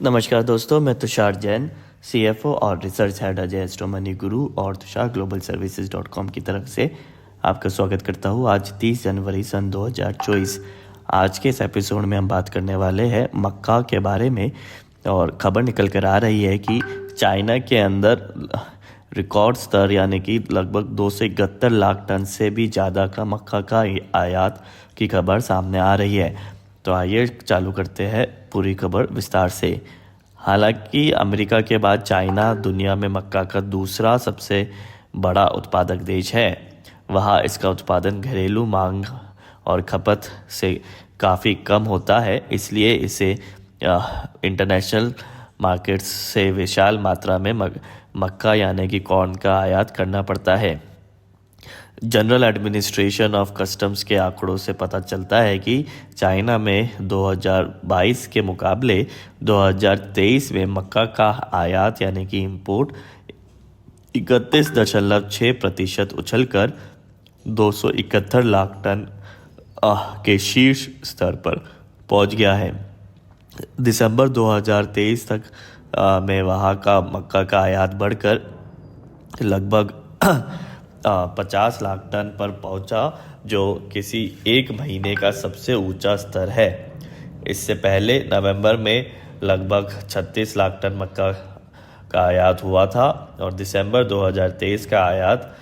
नमस्कार दोस्तों, मैं तुषार जैन, सीएफओ और research head Ajay astro money गुरु और तुषार ग्लोबल सर्विसेज.com की तरफ से आपका स्वागत करता हूँ। आज 30 जनवरी सन 2024। आज के इस एपिसोड में हम बात करने वाले हैं मक्का के बारे में। और खबर निकल कर आ रही है कि चाइना के अंदर रिकॉर्ड स्तर यानी कि लगभग 271 लाख टन से भी ज़्यादा का मक्का का आयात की खबर सामने आ रही है। तो आइए चालू करते हैं पूरी खबर विस्तार से। हालांकि अमेरिका के बाद चाइना दुनिया में मक्का का दूसरा सबसे बड़ा उत्पादक देश है। वहाँ इसका उत्पादन घरेलू मांग और खपत से काफ़ी कम होता है, इसलिए इसे इंटरनेशनल मार्केट्स से विशाल मात्रा में मक्का यानी कि कॉर्न का आयात करना पड़ता है। जनरल एडमिनिस्ट्रेशन ऑफ कस्टम्स के आंकड़ों से पता चलता है कि चाइना में 2022 के मुकाबले 2023 में मक्का का आयात यानी कि इंपोर्ट 31.6% उछलकर 271 लाख टन के शीर्ष स्तर पर पहुंच गया है। दिसंबर 2023 तक में वहाँ का मक्का का आयात बढ़कर लगभग 50 लाख टन पर पहुंचा, जो किसी एक महीने का सबसे ऊंचा स्तर है। इससे पहले नवंबर में लगभग 36 लाख टन मक्का का आयात हुआ था और दिसंबर 2023 का आयात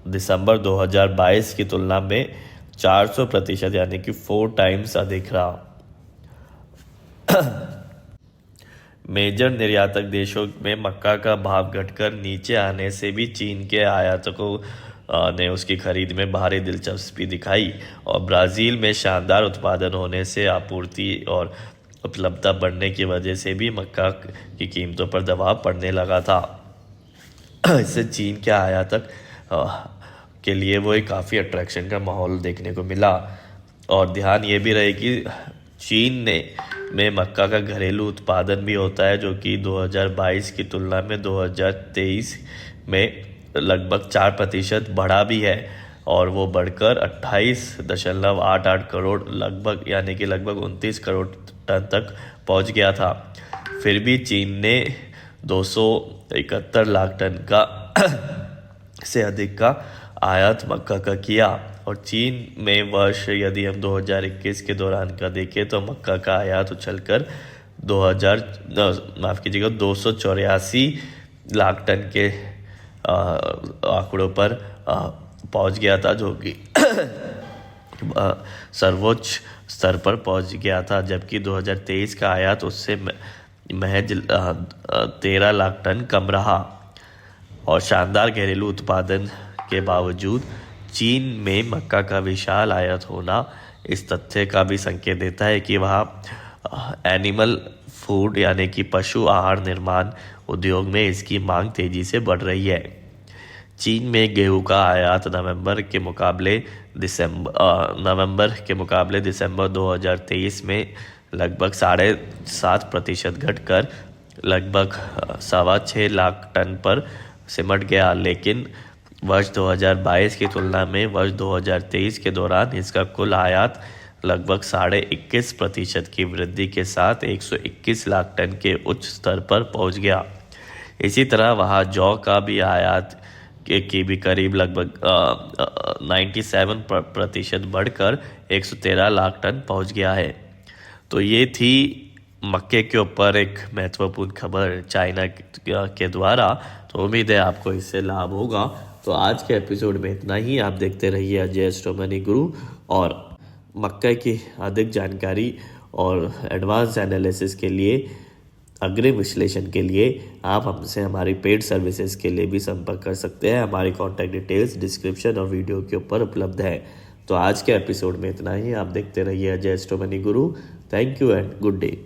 दिसंबर 2022 की तुलना में 400% यानी कि 4 टाइम्स अधिक रहा। मेजर निर्यातक देशों में मक्का का भाव घटकर नीचे आने से भी चीन के आयातकों ने उसकी खरीद में भारी दिलचस्पी दिखाई और ब्राज़ील में शानदार उत्पादन होने से आपूर्ति और उपलब्धता बढ़ने की वजह से भी मक्का की कीमतों पर दबाव पड़ने लगा था। इससे चीन के आयातक के लिए वो एक काफ़ी अट्रैक्शन का माहौल देखने को मिला। और ध्यान ये भी रहे कि चीन में मक्का का घरेलू उत्पादन भी होता है, जो कि 2022 की तुलना में 2023 में लगभग 4% बढ़ा भी है और वो बढ़कर 28.88 करोड़ लगभग यानी कि लगभग 29 करोड़ टन तक पहुंच गया था। फिर भी चीन ने 271 लाख टन का से अधिक का आयात मक्का का किया। और चीन में वर्ष यदि हम 2021 के दौरान का देखें तो मक्का का आयात उछलकर 284 लाख टन के आंकड़ों पर पहुंच गया था, जो कि सर्वोच्च स्तर पर पहुंच गया था। जबकि 2023 का आयात उससे महज 13 लाख टन कम रहा। और शानदार घरेलू उत्पादन के बावजूद चीन में मक्का का विशाल आयात होना इस तथ्य का भी संकेत देता है कि वहाँ एनिमल फूड यानी कि पशु आहार निर्माण उद्योग में इसकी मांग तेजी से बढ़ रही है। चीन में गेहूं का आयात नवंबर के मुकाबले दिसंबर 2023 में लगभग 7.5% घटकर लगभग 6.25 लाख टन पर सिमट गया। लेकिन वर्ष 2022 की तुलना में वर्ष 2023 के दौरान इसका कुल आयात लगभग 21.5% की वृद्धि के साथ 121 लाख टन के उच्च स्तर पर पहुंच गया। इसी तरह वहाँ जौ का भी आयात की भी करीब लगभग 97% बढ़कर 113 लाख टन पहुंच गया है। तो ये थी मक्के के ऊपर एक महत्वपूर्ण खबर चाइना के द्वारा। तो उम्मीद है आपको इससे लाभ होगा। तो आज के एपिसोड में इतना ही। आप देखते रहिए अजय एस्ट्रो मनी गुरु और मक्का की अधिक जानकारी और एडवांस एनालिसिस के लिए, अग्रिम विश्लेषण के लिए आप हमसे हमारी पेड सर्विसेज के लिए भी संपर्क कर सकते हैं। हमारी कॉन्टैक्ट डिटेल्स डिस्क्रिप्शन और वीडियो के ऊपर उपलब्ध है। तो आज के एपिसोड में इतना ही। आप देखते रहिए Ajay astro money Guru. Thank you and good day.